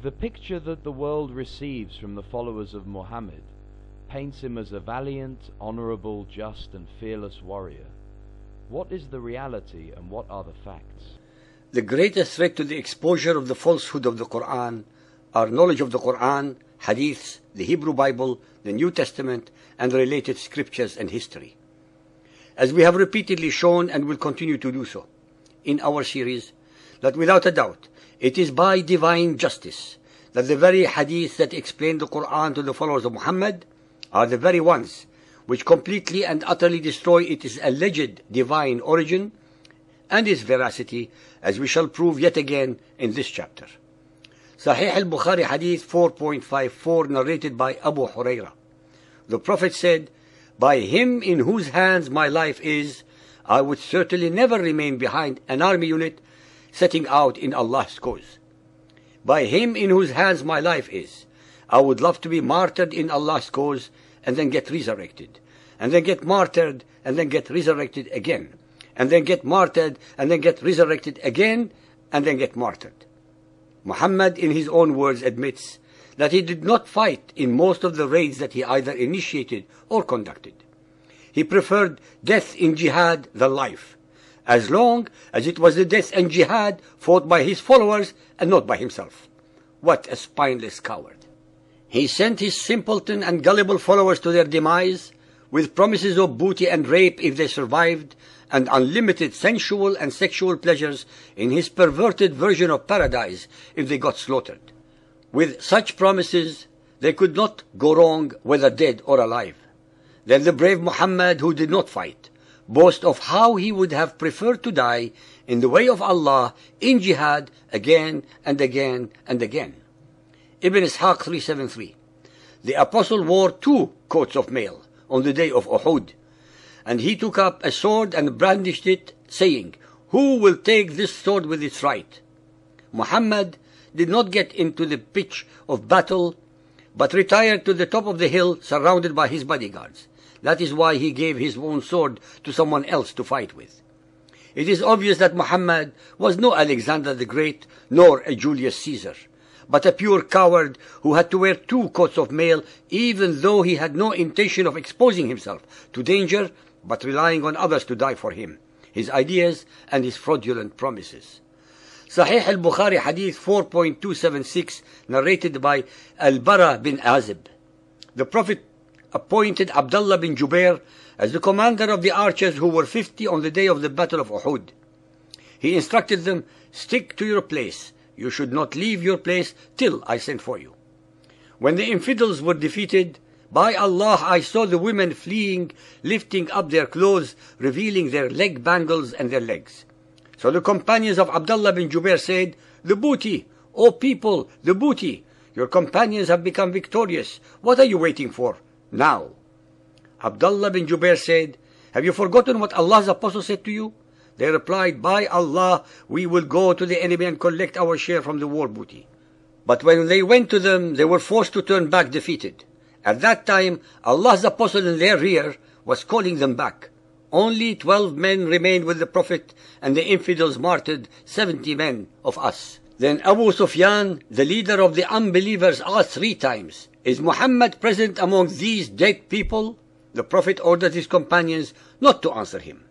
The picture that the world receives from the followers of Muhammad paints him as a valiant, honorable, just and fearless warrior. What is the reality and what are the facts? The greatest threat to the exposure of the falsehood of the Quran are knowledge of the Quran, Hadiths, the Hebrew Bible, the New Testament, and related scriptures and history. As we have repeatedly shown and will continue to do so in our series, that without a doubt, it is by divine justice that the very Hadiths that explain the Quran to the followers of Muhammad are the very ones which completely and utterly destroy its alleged divine origin and its veracity, as we shall prove yet again in this chapter. Sahih al-Bukhari Hadith 4.54, narrated by Abu Huraira. The Prophet said, "By him in whose hands my life is, I would certainly never remain behind an army unit setting out in Allah's cause. By him in whose hands my life is, I would love to be martyred in Allah's cause and then get resurrected, and then get martyred and then get resurrected again, and then get martyred and then get resurrected again, and then get martyred." Muhammad, in his own words, admits that he did not fight in most of the raids that he either initiated or conducted. He preferred death in jihad than life, as long as it was the death and jihad fought by his followers and not by himself. What a spineless coward! He sent his simpleton and gullible followers to their demise with promises of booty and rape if they survived, and unlimited sensual and sexual pleasures in his perverted version of paradise if they got slaughtered. With such promises, they could not go wrong whether dead or alive. Then the brave Muhammad, who did not fight, boasts of how he would have preferred to die in the way of Allah in jihad again and again and again. Ibn Ishaq 373. The apostle wore 2 coats of mail on the day of Uhud, and he took up a sword and brandished it, saying, "Who will take this sword with its right?" Muhammad did not get into the pitch of battle, but retired to the top of the hill surrounded by his bodyguards. That is why he gave his own sword to someone else to fight with. It is obvious that Muhammad was no Alexander the Great, nor a Julius Caesar, but a pure coward who had to wear 2 coats of mail, even though he had no intention of exposing himself to danger, but relying on others to die for him, his ideas and his fraudulent promises. Sahih al-Bukhari Hadith 4.276, narrated by Al-Bara bin Azib. The Prophet appointed Abdullah bin Jubair as the commander of the archers who were 50 on the day of the Battle of Uhud. He instructed them, "Stick to your place. You should not leave your place till I send for you." When the infidels were defeated, by Allah, I saw the women fleeing, lifting up their clothes, revealing their leg bangles and their legs. So the companions of Abdullah bin Jubair said, "The booty, O people, the booty! Your companions have become victorious. What are you waiting for? Now." Abdullah bin Jubair said, "Have you forgotten what Allah's apostle said to you?" They replied, "By Allah, we will go to the enemy and collect our share from the war booty." But when they went to them, they were forced to turn back defeated. At that time, Allah's apostle in their rear was calling them back. Only 12 men remained with the Prophet, and the infidels martyred 70 men of us. Then Abu Sufyan, the leader of the unbelievers, asked 3 times, "Is Muhammad present among these dead people?" The Prophet ordered his companions not to answer him.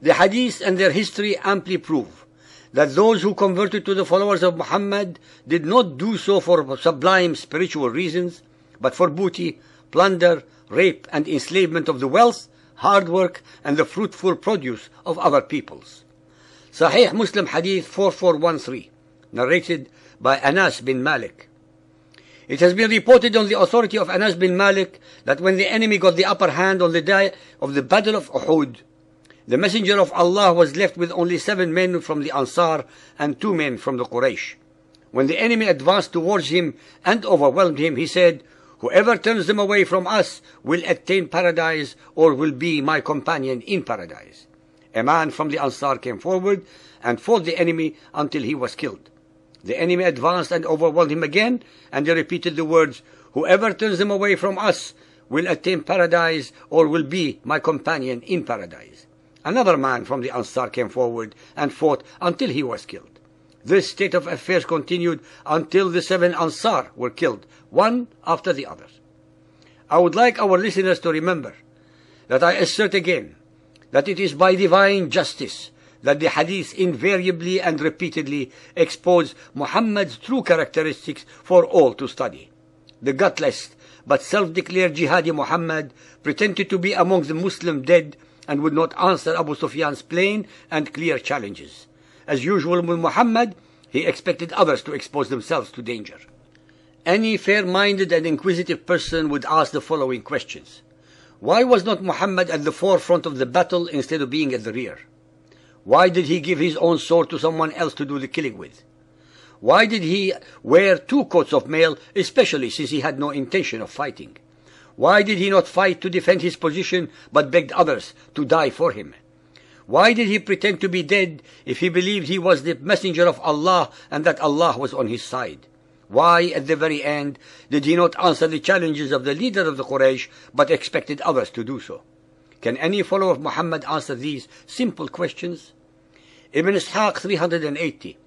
The hadiths and their history amply prove that those who converted to the followers of Muhammad did not do so for sublime spiritual reasons, but for booty, plunder, rape, and enslavement of the wealth, hard work, and the fruitful produce of other peoples. Sahih Muslim Hadith 4413, narrated by Anas bin Malik. It has been reported on the authority of Anas bin Malik that when the enemy got the upper hand on the day of the Battle of Uhud, the Messenger of Allah was left with only 7 men from the Ansar and 2 men from the Quraysh. When the enemy advanced towards him and overwhelmed him, he said, "Whoever turns them away from us will attain paradise or will be my companion in paradise." A man from the Ansar came forward and fought the enemy until he was killed. The enemy advanced and overwhelmed him again, and they repeated the words, "Whoever turns them away from us will attain paradise or will be my companion in paradise." Another man from the Ansar came forward and fought until he was killed. This state of affairs continued until the 7 Ansar were killed, one after the other. I would like our listeners to remember that I assert again that it is by divine justice that the hadith invariably and repeatedly expose Muhammad's true characteristics for all to study. The gutless but self-declared jihadi Muhammad pretended to be among the Muslim dead and would not answer Abu Sufyan's plain and clear challenges. As usual with Muhammad, he expected others to expose themselves to danger. Any fair-minded and inquisitive person would ask the following questions. Why was not Muhammad at the forefront of the battle instead of being at the rear? Why did he give his own sword to someone else to do the killing with? Why did he wear 2 coats of mail, especially since he had no intention of fighting? Why did he not fight to defend his position, but begged others to die for him? Why did he pretend to be dead if he believed he was the messenger of Allah and that Allah was on his side? Why, at the very end, did he not answer the challenges of the leader of the Quraysh, but expected others to do so? Can any follower of Muhammad answer these simple questions? Ibn Ishaq 380.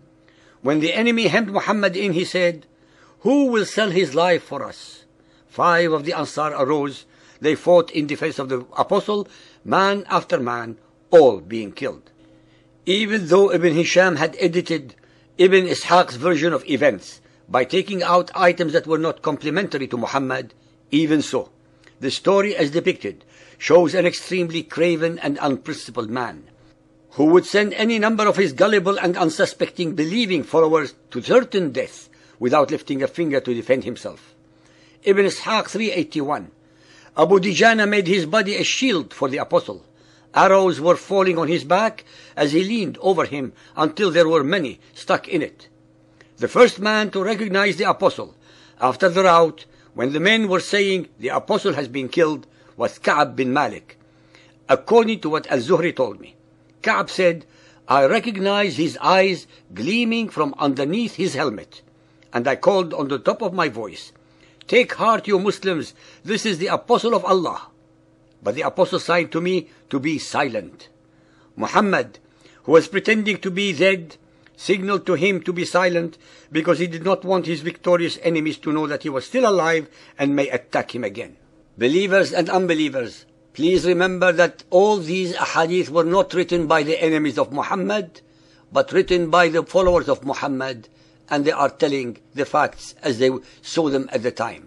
When the enemy hemmed Muhammad in, he said, "Who will sell his life for us?" 5 of the Ansar arose. They fought in defense of the Apostle, man after man, all being killed. Even though Ibn Hisham had edited Ibn Ishaq's version of events by taking out items that were not complementary to Muhammad, even so, the story as depicted shows an extremely craven and unprincipled man, who would send any number of his gullible and unsuspecting believing followers to certain death without lifting a finger to defend himself. Ibn Ishaq 381. Abu Dijana made his body a shield for the Apostle. Arrows were falling on his back as he leaned over him until there were many stuck in it. The first man to recognize the Apostle after the rout, when the men were saying the Apostle has been killed, was Ka'b bin Malik. According to what Al-Zuhri told me, Ka'b said, "I recognized his eyes gleaming from underneath his helmet, and I called on the top of my voice, 'Take heart, you Muslims, this is the Apostle of Allah.' But the Apostle signed to me to be silent. Muhammad, who was pretending to be dead, signaled to him to be silent because he did not want his victorious enemies to know that he was still alive and may attack him again." Believers and unbelievers, please remember that all these ahadith were not written by the enemies of Muhammad, but written by the followers of Muhammad, and they are telling the facts as they saw them at the time.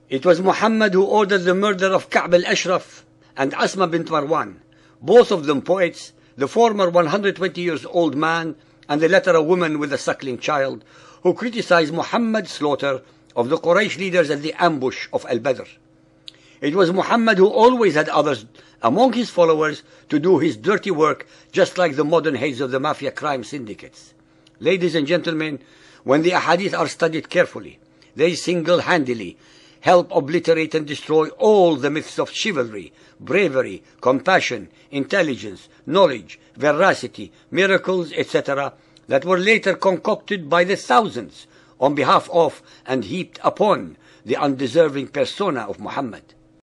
It was Muhammad who ordered the murder of Ka'b al-Ashraf and Asma bint Marwan, both of them poets, the former 120 years old man, and the latter a woman with a suckling child, who criticized Muhammad's slaughter of the Quraysh leaders at the ambush of Al-Badr. It was Muhammad who always had others among his followers to do his dirty work, just like the modern heads of the mafia crime syndicates. Ladies and gentlemen, when the ahadith are studied carefully, they single-handedly help obliterate and destroy all the myths of chivalry, bravery, compassion, intelligence, knowledge, veracity, miracles, etc., that were later concocted by the thousands on behalf of and heaped upon the undeserving persona of Muhammad.